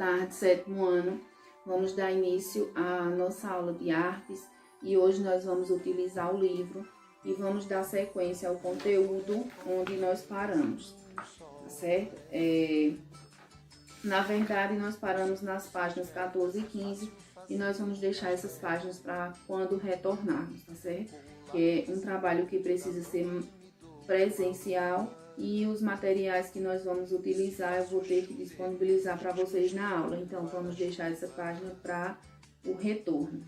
tarde, sétimo ano. Vamos dar início à nossa aula de artes e hoje nós vamos utilizar o livro e vamos dar sequência ao conteúdo onde nós paramos, tá certo? Na verdade, nós paramos nas páginas 14 e 15 e nós vamos deixar essas páginas para quando retornarmos, tá certo? Que é um trabalho que precisa ser presencial e os materiais que nós vamos utilizar eu vou ter que disponibilizar para vocês na aula. Então, vamos deixar essa página para o retorno.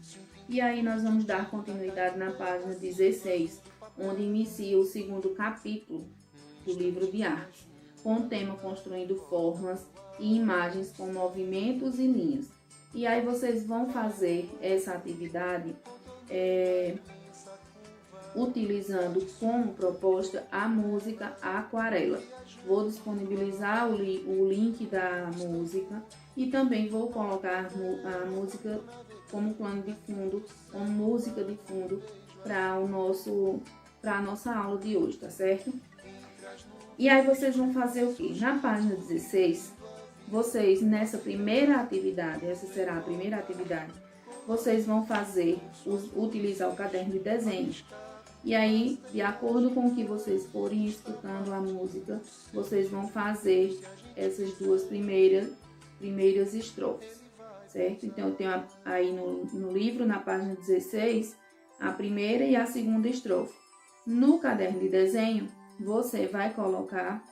E aí, nós vamos dar continuidade na página 16, onde inicia o segundo capítulo do livro de arte, com o tema Construindo Formas e Imagens com Movimentos e Linhas. E aí, vocês vão fazer essa atividade utilizando como proposta a música Aquarela. Vou disponibilizar o link da música e também vou colocar a música como plano de fundo, como música de fundo para a nossa aula de hoje, tá certo? E aí vocês vão fazer o quê? Na página 16, vocês nessa primeira atividade, essa será a primeira atividade, vocês vão utilizar o caderno de desenho. E aí, de acordo com o que vocês forem escutando a música, vocês vão fazer essas duas primeiras estrofes, certo? Então, eu tenho aí no livro, na página 16, a primeira e a segunda estrofe. No caderno de desenho, você vai colocar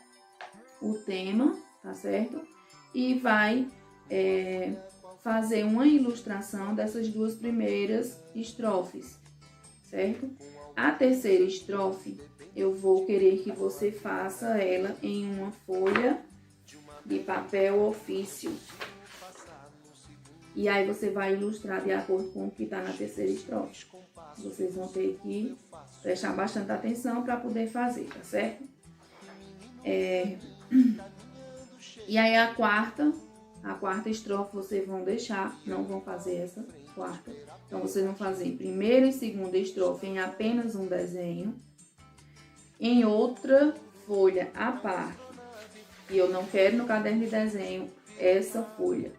o tema, tá certo? E vai fazer uma ilustração dessas duas primeiras estrofes, certo? A terceira estrofe, eu vou querer que você faça ela em uma folha de papel ofício. E aí você vai ilustrar de acordo com o que está na terceira estrofe. Vocês vão ter que prestar bastante atenção para poder fazer, tá certo? E aí a quarta estrofe vocês vão deixar, não vão fazer essa quarta. Então, vocês vão fazer primeira e segunda estrofe em apenas um desenho, em outra folha à parte. E eu não quero no caderno de desenho essa folha.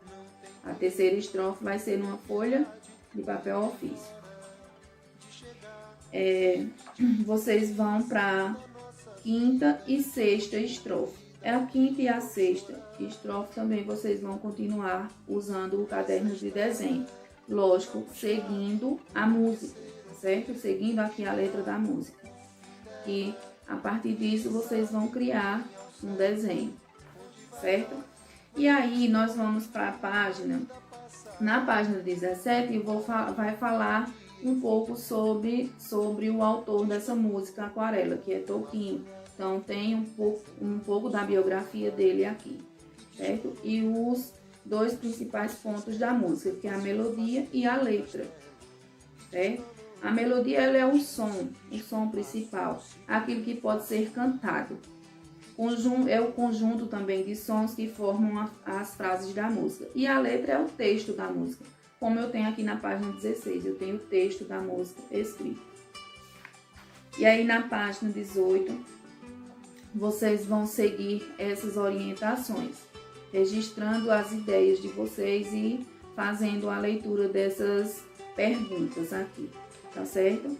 A terceira estrofe vai ser numa folha de papel ofício. Vocês vão para a quinta e sexta estrofe. A quinta e a sexta estrofe também vocês vão continuar usando o caderno de desenho. Lógico, seguindo a música, certo? Seguindo aqui a letra da música. E a partir disso vocês vão criar um desenho, certo? E aí nós vamos para a página, na página 17, vai falar um pouco sobre o autor dessa música Aquarela, que é Tolkien. Então tem um pouco da biografia dele aqui, certo? E os dois principais pontos da música, que é a melodia e a letra, certo? A melodia ela é o som principal, aquilo que pode ser cantado. É o conjunto também de sons que formam as frases da música. E a letra é o texto da música, como eu tenho aqui na página 16, eu tenho o texto da música escrito. E aí na página 18, vocês vão seguir essas orientações, registrando as ideias de vocês e fazendo a leitura dessas perguntas aqui, tá certo?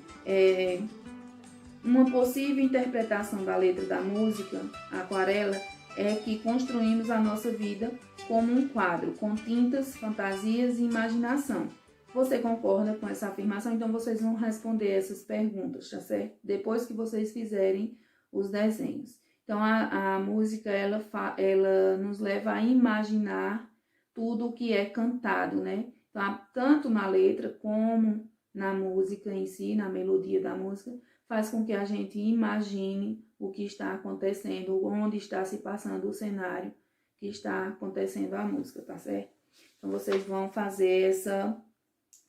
Uma possível interpretação da letra da música Aquarela é que construímos a nossa vida como um quadro, com tintas, fantasias e imaginação. Você concorda com essa afirmação? Então, vocês vão responder essas perguntas, tá certo? Depois que vocês fizerem os desenhos. Então, a música, ela nos leva a imaginar tudo o que é cantado, né? Então, tanto na letra como na música em si, na melodia da música, faz com que a gente imagine o que está acontecendo, onde está se passando o cenário que está acontecendo a música, tá certo? Então, vocês vão fazer essa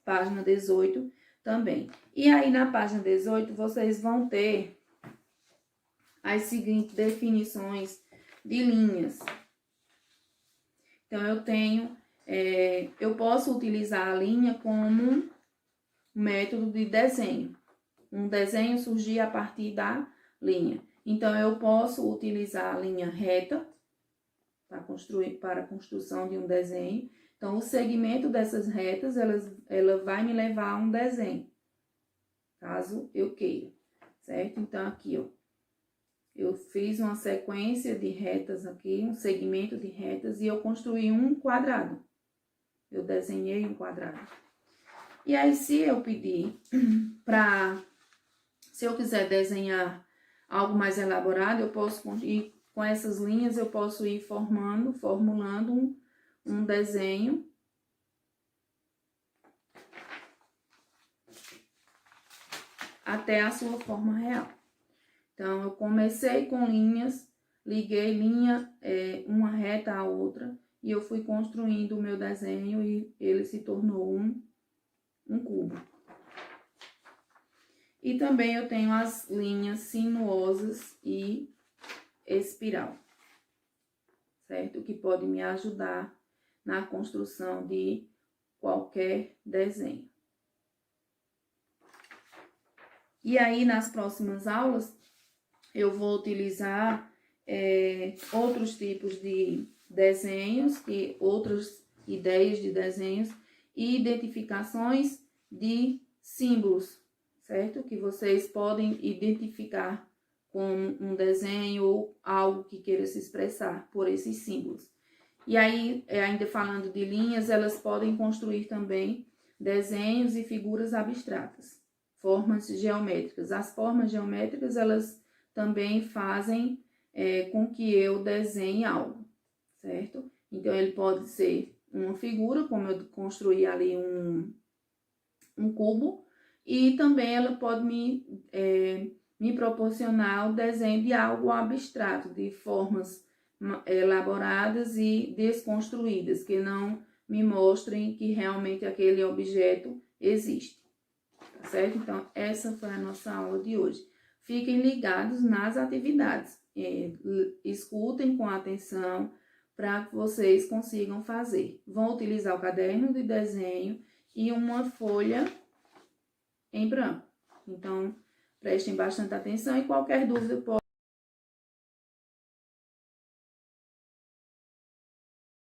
página 18 também. E aí, na página 18, vocês vão ter as seguintes definições de linhas. Então, eu posso utilizar a linha como método de desenho. Um desenho surgir a partir da linha. Então, eu posso utilizar a linha reta, para a construção de um desenho. Então, o segmento dessas retas, ela vai me levar a um desenho, caso eu queira, certo? Então, aqui, ó, eu fiz uma sequência de retas aqui, um segmento de retas, e eu construí um quadrado. Eu desenhei um quadrado. E aí, se eu pedir se eu quiser desenhar algo mais elaborado, eu posso ir com essas linhas, eu posso ir formulando um desenho até a sua forma real. Então, eu comecei com linhas, liguei linha, uma reta à outra, e eu fui construindo o meu desenho e ele se tornou um cubo. E também eu tenho as linhas sinuosas e espiral, certo? Que pode me ajudar na construção de qualquer desenho. E aí, nas próximas aulas, eu vou utilizar outros tipos de desenhos, outras ideias de desenhos e identificações de símbolos, certo? Que vocês podem identificar como um desenho ou algo que queira se expressar por esses símbolos. E aí, ainda falando de linhas, elas podem construir também desenhos e figuras abstratas, formas geométricas. As formas geométricas, elas também fazem com que eu desenhe algo, certo? Então, ele pode ser uma figura, como eu construí ali um cubo, e também ela pode me proporcionar o desenho de algo abstrato, de formas elaboradas e desconstruídas, que não me mostrem que realmente aquele objeto existe, tá certo? Então, essa foi a nossa aula de hoje. Fiquem ligados nas atividades, escutem com atenção para que vocês consigam fazer. Vão utilizar o caderno de desenho e uma folha em branco. Então, prestem bastante atenção e qualquer dúvida pode